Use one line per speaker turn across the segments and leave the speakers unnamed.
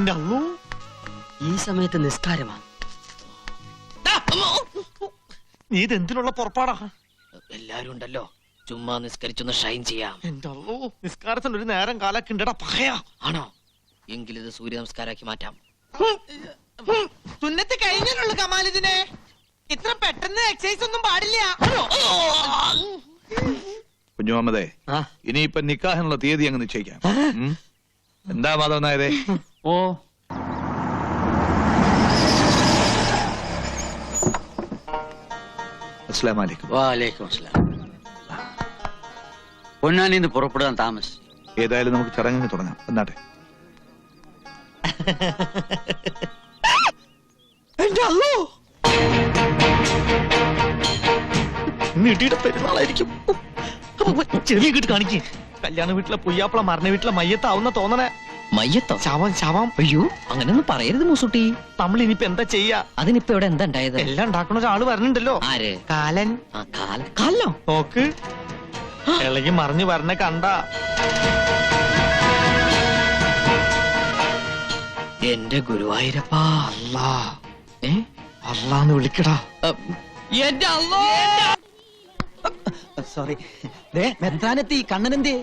എന്റെ അള്ളോ,
ഈ സമയത്ത് നിസ്കാരമാ?
നീ ഇതെന്തിനുള്ള പുറപ്പാടാ?
എല്ലാരും ഉണ്ടല്ലോ, ചുമ്മാ നിസ്കരിച്ചൊന്ന് ഷൈൻ ചെയ്യാം.
എന്റെ അള്ളോ, നിസ്കാരത്തിന് ഒരു നേരം കാലൊക്കെ ഉണ്ടടാ പകയാ.
ആണോ? എങ്കിലിത് സൂര്യ നമസ്കാരാക്കി മാറ്റാം.
സുന്നത്ത് കഴിഞ്ഞുള്ളൂ കമാലിതിനെ. ഇത്ര പെട്ടെന്ന് എക്സസൈസ് ഒന്നും പാടില്ല.
കുഞ്ഞുമുഹമ്മദേ, ഇനിയിപ്പൊ നിക്കാഹിനുള്ള തീയതി അങ്ങ് നിശ്ചയിക്കാം. എന്താ മാധവൻ നായരെ?
ഓ,
അസ്സലാമു അലൈക്കും.
വാലേക്കും അസ്സലാം. പൊന്നാനിന്ന് പുറപ്പെടാൻ താമസിച്ചു.
ഏതായാലും നമുക്ക് ചടങ്ങിന് തുടങ്ങാം. എന്നാട്ടെ.
എന്റെ അള്ളോ, നീട്ടിയുടെ പെരുന്നാളായിരിക്കും. ചെറിയ കിട്ട് കാണിക്കേ. കല്യാണ വീട്ടിലെ പുയ്യാപ്പള മരണ വീട്ടിലെ മയ്യത്താവുന്ന തോന്നണേ.
മയ്യത്തോ?
ശവം ശവം.
അയ്യോ, അങ്ങനെയൊന്നും പറയരുത് മൂസുട്ടി.
നമ്മൾ ഇനിയിപ്പോ എന്താ ചെയ്യാ?
അതിനിപ്പോ ഇവിടെ എന്താ ഉണ്ടായത്?
എല്ലാം ഉണ്ടാക്കുന്ന ഒരാള് വരണുണ്ടല്ലോ.
ആര്?
കാലൻ.
ആ, കാലോ?
നോക്ക്, ഇളകി മറിഞ്ഞു വരണ കണ്ട.
എന്റെ ഗുരുവായൂരപ്പാ.
അല്ലാ, അല്ലാന്ന് വിളിക്കടാ.
എന്റെ അള്ളോ.
സോറി, മെത്രാനെത്തി. കണ്ണനെന്തേ?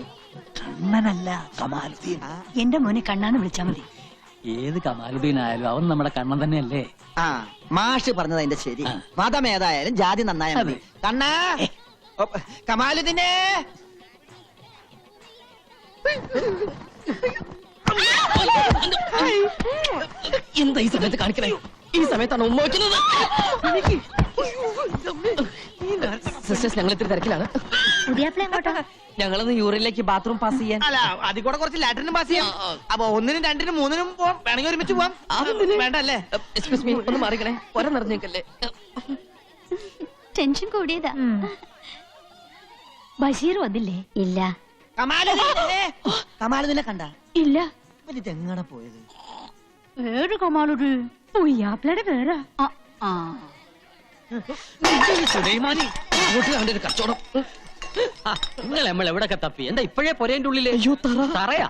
കണ്ണനല്ല, കമാലുദ്ദീൻ.
എന്റെ മോനെ കണ്ണാന്ന് വിളിച്ചാ മതി.
ഏത് കമാലുദ്ദീൻ ആയാലും അവൻ നമ്മുടെ കണ്ണൻ തന്നെയല്ലേ?
ആ, മാഷ് പറഞ്ഞത് അതിന്റെ ശരി. മതം ഏതായാലും ജാതി നന്നായ മതി. കണ്ണാ, കമാലുദ്ദീനെ.
എന്താ ഈ സമയത്ത് കാണിക്കണേ? ഈ സമയത്താണ് ഉമ്മ വയ്ക്കുന്നത്. സിസ്റ്റേഴ്സ്, ഞങ്ങൾ ഇത്തിരി തിരക്കിലാണ്. ഞങ്ങളൊന്ന് യൂറിനിലേക്ക് ബാത്റൂം പാസ് ചെയ്യാൻ.
അല്ല, അതിൽ കൂടെ കുറച്ച് ലാറ്ററിനും പാസ് ചെയ്യാം. അപ്പൊ 1-നും 2-നും 3-നും പോവാം. വേണമെങ്കിൽ ഒരുമിച്ച് പോവാം. വേണ്ടല്ലേ?
എക്സ്ക്യൂസ് മീ, ഒന്ന് മാറിക്കണേ. ഒര നിറഞ്ഞേക്കല്ലേ.
ടെൻഷൻ കൂടിയതാ. ബഷീർ വന്നില്ലേ? ഇല്ല.
കമാലുദ്ദീനെ കണ്ട?
ഇല്ല.
ഇതെങ്ങനെ പോയത്?
വേറെ കമാലുദ്ദീൻ പുയ്യാപ്പിളയുടെ വേറെ.
സുലൈമാനി, അവന്റെ ഒരു കച്ചവടം. നിങ്ങൾ നമ്മൾ എവിടെയൊക്കെ തപ്പി? എന്താ ഇപ്പോഴേ പൊരേന്റെ ഉള്ളിലെ?
അയ്യോ,
തറയാ?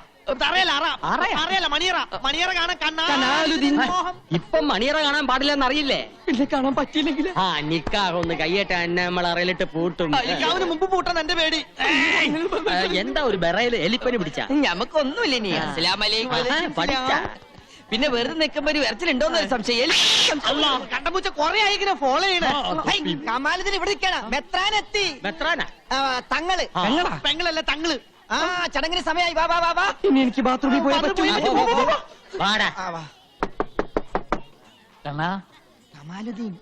അറിയാല മണിയറ കാണാൻ
കനാലുദ്ദീൻ. ഇപ്പം മണിയറ കാണാൻ പാടില്ലെന്ന് അറിയില്ലേ?
പിന്നെ കാണാൻ പറ്റിയില്ലെങ്കിൽ
ആ, നിക്കാഹൊന്ന് കയ്യേറ്റ എന്നെ നമ്മൾ അറയിലിട്ട് പൂട്ടും.
അവന് മുമ്പ് പൂട്ടാൻ എന്റെ പേടി.
എന്താ ഒരു ബെറയില് എലിപ്പനി പിടിച്ച?
ഞമ്മക്കൊന്നുമില്ല. നീ
പഠിച്ച പിന്നെ വെറുതെ നിൽക്കുമ്പോ ഒരു വരച്ചിലുണ്ടോന്നൊരു സംശയം.
കണ്ടപൂച്ച കൊറേ ആയിങ്ങനെ ഫോളോ ചെയ്യണേ. കമാലുദ്ദീൻ ഇവിടെ നിൽക്കണം. മെത്രാനെത്തി.
മെത്രാനാ?
തങ്ങള്. പെങ്ങളല്ല, തങ്ങള്. ആ, ചടങ്ങിന് സമയമായി. വാ വാ വാ വാ.
ഇനി എനിക്ക് ബാത്റൂമിൽ പോയാൽ
കണ്ണാ,
കമാലുദ്ദീൻ.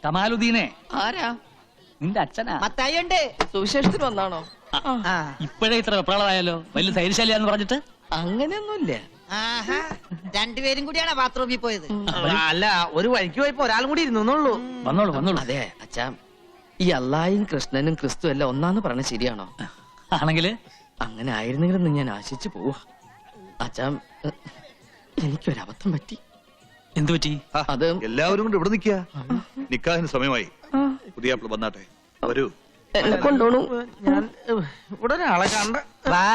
കമാലുദ്ദീനെ
ആരാ?
നിന്റെ അച്ഛനാ.
മത്തായി ഉണ്ട്.
സുവിശേഷത്തിന് വന്നാണോ?
ഇപ്പോഴേ ഇത്ര വെപ്രാളമായല്ലോ. വലിയ ധൈര്യശാലിയാന്ന് പറഞ്ഞിട്ട്.
അങ്ങനെയൊന്നുമില്ല.
ആഹാ, രണ്ടുപേരും കൂടിയാണ് ബാത്റൂമിൽ പോയത്.
അല്ല, ഒരു വഴിക്ക് പോയപ്പോ ഒരാളും കൂടി ഇരുന്നുള്ളൂ.
വന്നോളൂ വന്നോളൂ.
അതെ അച്ഛാ, ഈ അല്ലായും കൃഷ്ണനും ക്രിസ്തു എല്ലാം ഒന്നാന്ന് പറഞ്ഞ ശരിയാണോ?
ആണെങ്കില്
അങ്ങനെ ആയിരുന്നെങ്കിലും ഞാൻ ആശിച്ചു പോവാ. അച്ഛാ, എനിക്കൊരബദ്ധം പറ്റി.
എന്തു പറ്റി?
അത്
എല്ലാവരും കൊണ്ട് ഇവിടെ നിൽക്കുക. നിക്കാഹിന് സമയമായി. പുതിയാപ്പിള വന്നാട്ടെ. വരൂ.
എന്നെ കൊണ്ടോണു.
ഞാൻ ഇവിടെ ഒരാളെ കണ്ട.
വാ.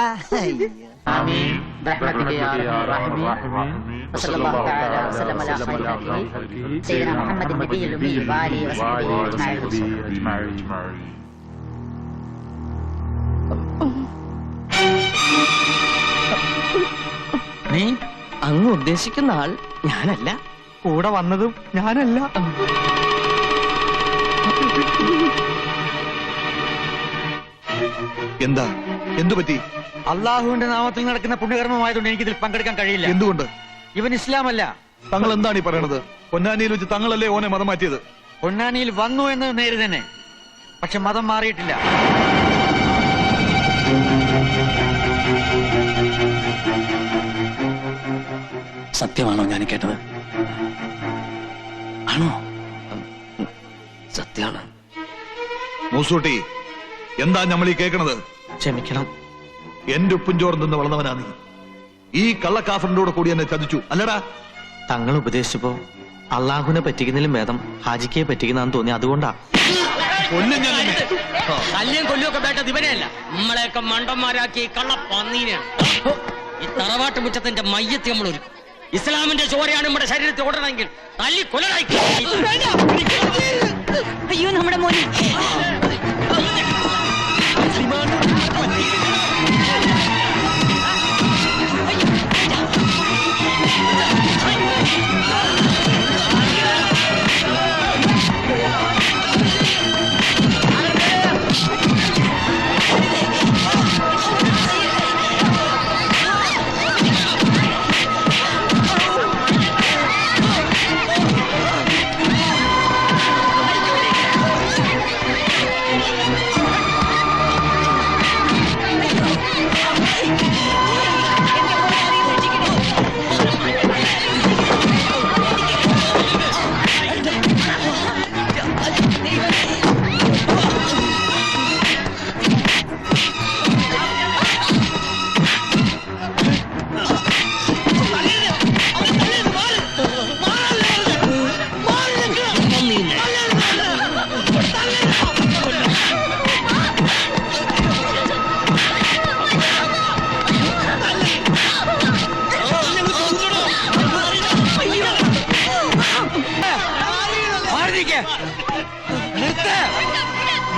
നീ അങ്ങ് ഉദ്ദേശിക്കുന്ന ആൾ ഞാനല്ല.
കൂടെ വന്നതും ഞാനല്ല.
എന്താ? എന്തു പറ്റി?
അള്ളാഹുവിന്റെ നാമത്തിൽ നടക്കുന്ന പുണ്യകർമ്മമായതുകൊണ്ട് എനിക്കിതിൽ പങ്കെടുക്കാൻ കഴിയില്ല.
എന്തുകൊണ്ട്?
ഇവൻ ഇസ്ലാമല്ല.
തങ്ങൾ എന്താണ് ഈ പറയണത്? പൊന്നാനിയിൽ വെച്ച് തങ്ങളല്ലേ ഓനെ മതം മാറ്റിയത്?
പൊന്നാനിയിൽ വന്നു എന്ന് നേര് തന്നെ, പക്ഷെ മതം മാറിയിട്ടില്ല.
സത്യമാണോ ഞാൻ കേട്ടത്? ആണോ?
സത്യാണ്.
മൂസൂട്ടി, എന്താ നമ്മൾ ഈ കേൾക്കണത്?
ക്ഷമിക്കണം.
എന്റെ ഉപ്പും ചോറും നിന്ന് വളർന്നവനാ നീ. ഈ കള്ളക്കാഫറിന്റെ കൂടെ കൂടി എന്നെ ചതിച്ചു അല്ലടാ?
തങ്ങൾ ഉപദേശിച്ചപ്പോ അള്ളാഹുവിനെ പറ്റിക്കുന്നതിലും ഭേദം ഹാജിക്കയെ പറ്റിക്കുന്നതാന്ന് തോന്നി. അതുകൊണ്ടാ.
കൊല്ലും ഞാൻ നിന്നെ.
കല്യം കൊല്ലുമൊക്കെ വേണ്ട ദിവനെയല്ല, നമ്മളെയൊക്കെ മണ്ടന്മാരാക്കി കള്ള പന്നീനാണ്. ഈ തറവാട്ട് മുറ്റത്തിന്റെ മയ്യത്തി നമ്മൾ ഒരുക്കും. ഇസ്ലാമിന്റെ ചോരയാണ് നമ്മുടെ ശരീരത്തിൽ ഓടണമെങ്കിൽ തല്ലി കൊലനായി.
അയ്യോ നമ്മുടെ മോനെ.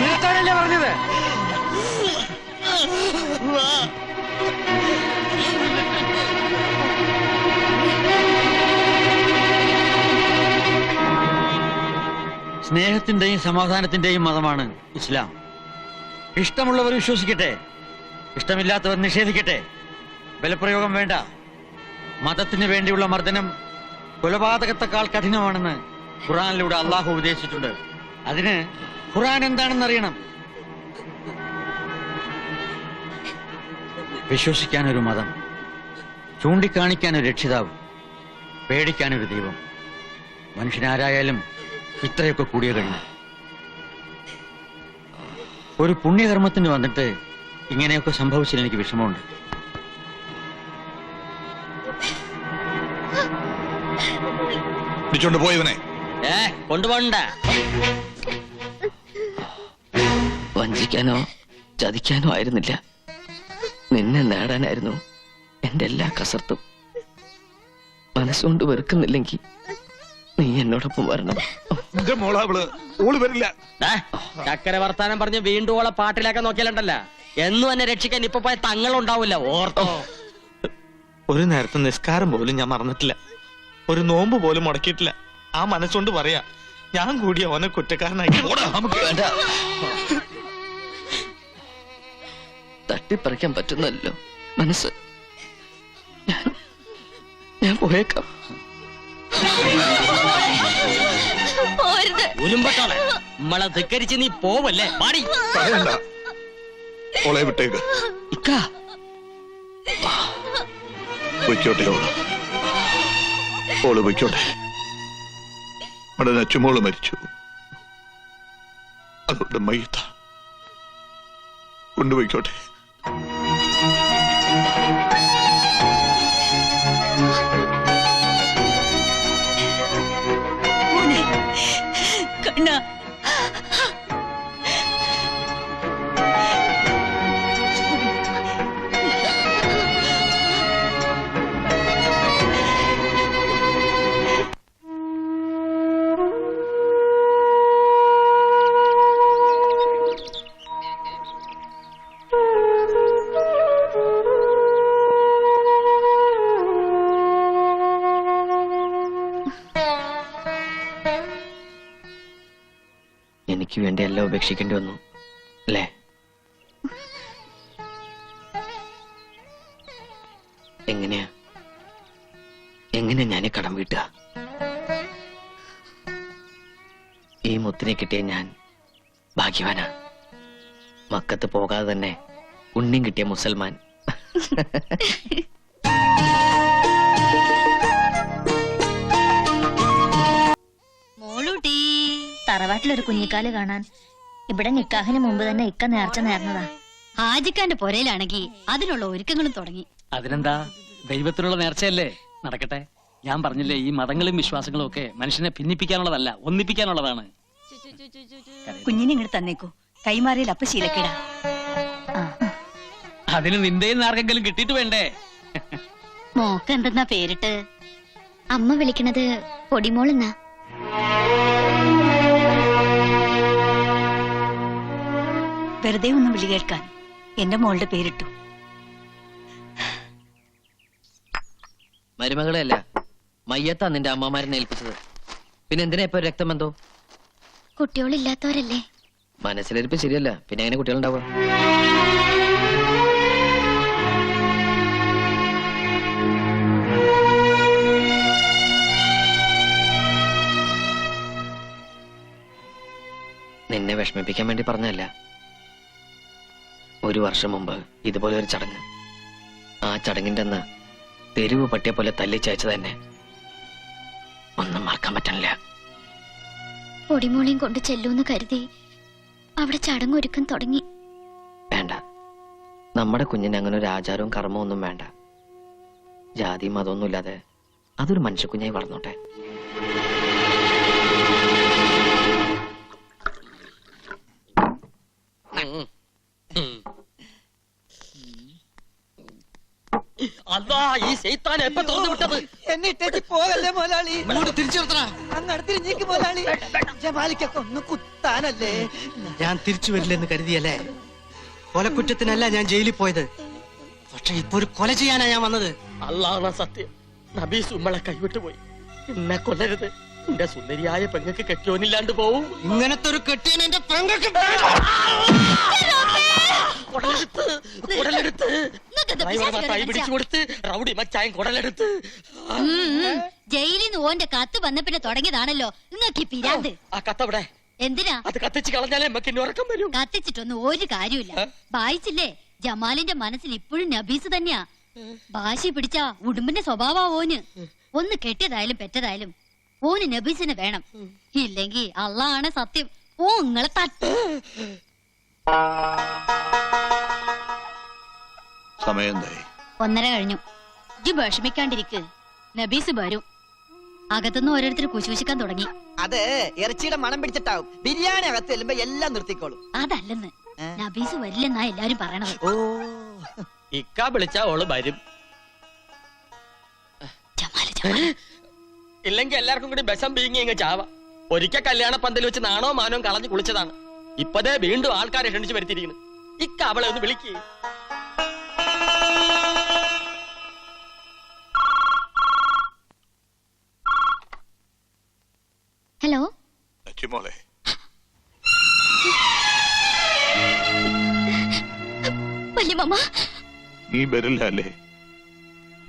നിർത്താനല്ലേ പറഞ്ഞത്? സ്നേഹത്തിന്റെയും സമാധാനത്തിന്റെയും മതമാണ് ഇസ്ലാം. ഇഷ്ടമുള്ളവർ വിശ്വസിക്കട്ടെ, ഇഷ്ടമില്ലാത്തവർ നിഷേധിക്കട്ടെ. ബലപ്രയോഗം വേണ്ട. മതത്തിന് വേണ്ടിയുള്ള മർദ്ദനം കൊലപാതകത്തെക്കാൾ കഠിനമാണെന്ന് ഖുർആനിലൂടെ അള്ളാഹു ഉപദേശിച്ചിട്ടുണ്ട്. അതിന് ഖുർആൻ എന്താണെന്ന് അറിയണം. വിശ്വസിക്കാനൊരു മതം, ചൂണ്ടിക്കാണിക്കാനൊരു രക്ഷിതാവ്, പേടിക്കാനൊരു ദൈവം. മനുഷ്യനാരായാലും ഇത്രയൊക്കെ കൂടിയ കഴിഞ്ഞു. ഒരു പുണ്യകർമ്മത്തിന് വന്നിട്ട് ഇങ്ങനെയൊക്കെ സംഭവിച്ചതിൽ എനിക്ക് വിഷമമുണ്ട്.
വിളിച്ചോണ്ട് പോയവനെ
കൊണ്ടുപോകണ്ട.
വഞ്ചിക്കാനോ ചതിക്കാനോ ആയിരുന്നില്ല, നിന്നെ നേടാനായിരുന്നു എന്റെ എല്ലാ കസർത്തും. മനസ്സുകൊണ്ട് വെറുക്കുന്നില്ലെങ്കിൽ നീ എന്നോടൊപ്പം വരണം.
എന്റെ മോളാവള് ഓള് വരില്ല.
ചക്കര വർത്താനം പറഞ്ഞ് വീണ്ടും ഓളെ പാട്ടിലാക്കാൻ നോക്കിയാലുണ്ടല്ല, എന്നും എന്നെ രക്ഷിക്കാൻ ഇപ്പൊ പോയ തങ്ങളുണ്ടാവില്ല. ഓർത്തോ?
ഒരു നേരത്തെ നിസ്കാരം പോലും ഞാൻ മറന്നിട്ടില്ല, ഒരു നോമ്പ് പോലും മുടക്കിയിട്ടില്ല. ആ മനസ്സുകൊണ്ട് പറയാ, ഞാൻ കൂടി അവനെ കുറ്റക്കാരനാക്കി.
നമുക്ക് വേണ്ട.
തട്ടിപ്പറിക്കാൻ പറ്റുന്നല്ലോ മനസ്സ്. ഞാൻ പോയേക്കാം.
ഉലുമ്പട്ടോളെ നമ്മളെ ധിക്കരിച്ച് നീ പോവല്ലേ? പാടി
പറയണ്ട, ഓളെ വിട്ടേക്ക്. പൊയ്ക്കോട്ടെ ഓള്, ഓള് പൊയ്ക്കോട്ടെ. നമ്മുടെ നച്ചുമോള് മരിച്ചു, അതുകൊണ്ട് മയ്യത്ത കൊണ്ടുപോയിക്കോട്ടെ.
കണ്ണ
എനിക്ക് വേണ്ടി എല്ലാം ഉപേക്ഷിക്കേണ്ടി വന്നു അല്ലേ? എങ്ങനെയാ ഞാനെ കടം വീട്ടുക? ഈ മുത്തിനെ കിട്ടിയ ഞാൻ ഭാഗ്യവാനാ. മക്കത്ത് പോകാതെ തന്നെ ഉണ്ണിയും കിട്ടിയ മുസൽമാൻ.
മോളൂട്ടി, തറവാട്ടിലൊരു കുഞ്ഞിക്കാല് കാണാൻ ഇവിടെ നിക്കാഹിന് മുമ്പ് തന്നെ ഇക്ക നേർച്ച നേർന്നതാ.
ഹാജിക്കാന്റെ പൊരയിലാണെങ്കിൽ അതിനുള്ള ഒരുക്കങ്ങളും തുടങ്ങി.
അതിനെന്താ, ദൈവത്തിനുള്ള നേർച്ചയല്ലേ, നടക്കട്ടെ. ഞാൻ പറഞ്ഞില്ലേ, ഈ മതങ്ങളും വിശ്വാസങ്ങളും ഒക്കെ മനുഷ്യനെ ഭിന്നിപ്പിക്കാനുള്ളതല്ല, ഒന്നിപ്പിക്കാനുള്ളതാണ്.
കുഞ്ഞിനെ ഇങ്ങോട്ട് തന്നേക്കൂ, കൈമാറിയിൽ അപ്പ ശീലക്കേടാ.
അതിന് നിന്റെയും ആർക്കെങ്കിലും കിട്ടിയിട്ട് വേണ്ടേ?
മോക്ക് എന്തെന്നാ പേരിട്ട്?
അമ്മ വിളിക്കണത് പൊടിമോളെന്നാ.
വെറുതെ ഒന്ന് വിളി കേൾക്കാൻ എന്റെ മോളുടെ പേരിട്ടു.
മരുമകളെയല്ല, മയ്യത്താ നിന്റെ അമ്മമാരനെ ഏൽപ്പിച്ചത്. പിന്നെ എന്തിനാ ഇപ്പൊ രക്തബന്ധോ?
കുട്ടികളില്ലാത്തവരല്ലേ?
മനസ്സിലിരിപ്പ് ശരിയല്ല, പിന്നെ എങ്ങനെ കുട്ടികളുണ്ടാവുക? നിന്നെ വിഷമിപ്പിക്കാൻ വേണ്ടി പറഞ്ഞല്ല. ഒരു വർഷം മുമ്പ് ഇതുപോലെ ഒരു ചടങ്ങ്, ആ ചടങ്ങിന്റെ അന്ന് തെരുവ് പട്ടിയെ പോലെ തല്ലിച്ചയച്ചത് തന്നെ ഒന്നും മറക്കാൻ പറ്റണില്ല.
പൊടിമോളെയും കൊണ്ട് ചെല്ലൂന്ന് കരുതി അവിടെ ചടങ്ങൊരുക്കം തുടങ്ങി.
വേണ്ട, നമ്മുടെ കുഞ്ഞിന് അങ്ങനെ ഒരു ആചാരവും കർമ്മവും ഒന്നും വേണ്ട. ജാതി മതമൊന്നും ഇല്ലാതെ അതൊരു മനുഷ്യക്കുഞ്ഞായി വളർന്നോട്ടെ.
അതാ ഈ ശൈത്താൻ എപ്പോ തുറന്നു വിട്ടത്?
എന്നെ ഇട്ടേച്ച് പോകല്ലേ മുതലാളി.
തിരിച്ചു നിർത്തണ.
അങ്ങോട്ട് തിരിഞ്ഞേക്ക് മുതലാളി. ജമാലിക്കൊക്കെ ഒന്ന് കുത്താനല്ലേ.
ഞാൻ തിരിച്ചു വരില്ലെന്ന് കരുതിയല്ലേ? കൊലക്കുറ്റത്തിനല്ല ഞാൻ ജയിലിൽ പോയത്. പക്ഷെ ഇപ്പൊ ഒരു കൊല ചെയ്യാനാ ഞാൻ വന്നത്.
അല്ലാഹ് സത്യം, നബീസ് ഉമ്മളെ കൈവിട്ടു പോയി. എന്നെ കൊല്ലരുത്. എന്റെ സുന്ദരിയായ പെങ്ങൾക്ക് കെട്ടിയോനില്ലാണ്ട് പോവും.
ഇങ്ങനത്തെ ഒരു കെട്ടിയൻ എന്റെ പെങ്ങൾക്ക്
പിടിച്ചു കൊടുത്ത് റൗഡി മച്ചായം കുടലെടുത്ത്.
ജയിലിൽ നിന്ന് ഓന്റെ കത്ത് വന്ന പിന്നെ തുടങ്ങിയതാണല്ലോ നിങ്ങൾക്ക് പിരാന്ത്.
ആ കത്തവിടെ?
എന്തിനാ
അത് കത്തിച്ച് കളഞ്ഞാലേ നമുക്ക് ഉറക്കം വരും.
കത്തിച്ചിട്ടൊന്നും ഒരു കാര്യമില്ല. വായിച്ചില്ലേ? ജമാലിന്റെ മനസ്സിൽ ഇപ്പോഴും നബീസ് തന്നെയാ. ഭാഷ പിടിച്ച ഉടുമ്പിന്റെ സ്വഭാവോന്. ഒന്ന് കെട്ടിയതായാലും പെറ്റതായാലും ഓന് നബീസിനെ വേണം. ഇല്ലെങ്കി അള്ളാണ് സത്യം, ഓ നിങ്ങളെ തട്ട്.
സമയം
1:30 കഴിഞ്ഞു. ഇജ്ജ് വിഷമിക്കാണ്ടിരിക്ക്, നബീസ് വരും. അകത്തുനിന്ന് ഓരോരുത്തർ കുശുശിക്കാൻ തുടങ്ങി.
അത് ഇറച്ചിയുടെ മണം പിടിച്ചിട്ടാവും. ബിരിയാണി അകത്ത് ചെല്ലുമ്പോ എല്ലാം നിർത്തിക്കോളും.
അതല്ലെന്ന്, നബീസ് വരില്ലെന്നാ എല്ലാരും പറയണത്.
ഓ,
ഇക്ക വിളിച്ചാ ഓള് വരും. ഇല്ലെങ്കിൽ എല്ലാവർക്കും കൂടി ബസം പീങ്ങി ഇങ്ങ് ചാവ. ഒരിക്കൽ കല്യാണ പന്തൽ വെച്ച് നാണോ മാനോ കളഞ്ഞു കുളിച്ചതാണ്. ഇപ്പതേ വീണ്ടും ആൾക്കാരെ ക്ഷണിച്ചു വരുത്തിയിരിക്കുന്നു. ഇക്ക അവളെ ഒന്ന് വിളിക്ക്.
ഹലോ
മോളെ,
വല്യമ്മ.
നീ വരില്ല അല്ലേ?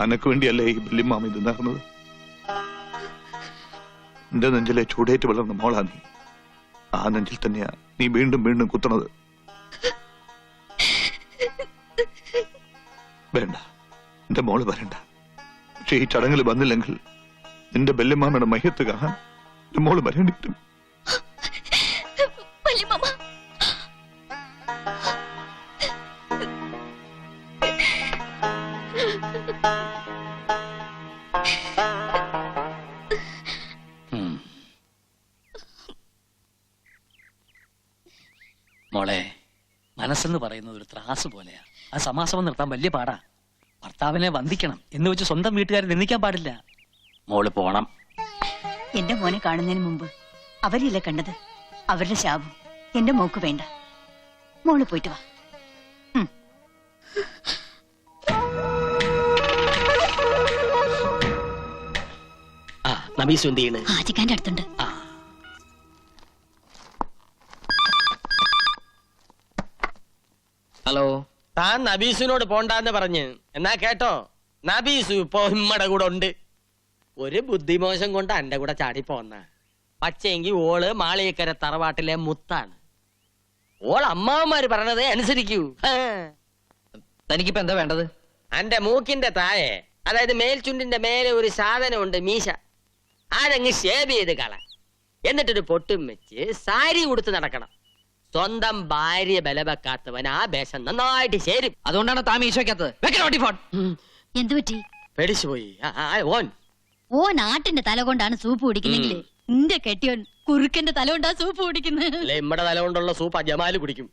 അനക്ക് വേണ്ടിയല്ലേ ഈ വല്യമ്മാമ ഇത് നടന്നത്? എന്റെ നെഞ്ചിലെ ചൂടേറ്റ് വളർന്ന മോളാ നീ. ആ നെഞ്ചിൽ തന്നെയാ നീ വീണ്ടും വീണ്ടും കുത്തണത്. വേണ്ട, എന്റെ മോള് വരണ്ട. പക്ഷെ ഈ ചടങ്ങിൽ വന്നില്ലെങ്കിൽ നിന്റെ വല്യമ്മാമയുടെ മയ്യത്ത് കാണാൻ എന്റെ മോള് വരേണ്ടി വരും.
മോളെ, മനസ്സെന്ന് പറയുന്നത് ഒരു ത്രാസ് പോലെയാ. ആ സമാസമം നിർത്താൻ വലിയ പാടാ. ഭർത്താവിനെ വന്ദിക്കണം എന്ന് വെച്ച് സ്വന്തം വീട്ടുകാരെ നിന്ദിക്കാൻ പാടില്ല. മോള് പോണം.
എന്റെ മോനെ കാണുന്നതിന് മുമ്പ് അവരില്ല കണ്ടത്. അവരുടെ ശാപം എന്റെ മോക്ക് വേണ്ട. മോള് പോയിട്ട് വാ.
നബീസ് എന്ത് ചെയ്യണ്?
ഹാജിക്കാന്റെ അടുത്തുണ്ട്.
ഹലോ,
താൻ നബീസിനോട് പോണ്ടാന്ന് പറഞ്ഞ് എന്നാ കേട്ടോ. നബീസു ഇപ്പൊ ഉമ്മടെ കൂടെ ഉണ്ട്. ഒരു ബുദ്ധിമോശം കൊണ്ട് എന്റെ കൂടെ ചാടി പോന്ന. പക്ഷേങ്കി ഓള് മാളിയക്കര തറവാട്ടിലെ മുത്താണ്. ഓൾ അമ്മാവന്മാര് പറഞ്ഞത് അനുസരിക്കൂ.
തനിക്കിപ്പോ എന്താ വേണ്ടത്?
എന്റെ മൂക്കിന്റെ താഴെ, അതായത് മേൽചുണ്ടിന്റെ മേലെ ഒരു സാധനമുണ്ട്, മീശ. അതങ്ങ് ഷേവ് ചെയ്ത് കള. എന്നിട്ടൊരു പൊട്ടും വെച്ച് സാരി ഉടുത്ത് നടക്കണം. സ്വന്തം ഭാര്യ ബലവെക്കാത്തവൻ ആ വേഷം നന്നായിട്ട് ചേരും.
അതുകൊണ്ടാണ് താൻ മീശോയ്ക്കകത്ത്
എന്തു പറ്റി?
പേടിച്ചു പോയി. ഓൻ
ഓ നാട്ടിന്റെ തല കൊണ്ടാണ് സൂപ്പ് കുടിക്കുന്നെങ്കിൽ നിന്റെ കെട്ടിയോൻ കുറുക്കന്റെ തല കൊണ്ടാ സൂപ്പ് കുടിക്കുന്നത്.
അല്ലെ, ഇമ്മടെ തല കൊണ്ടുള്ള സൂപ്പ് ജമാല് കുടിക്കും.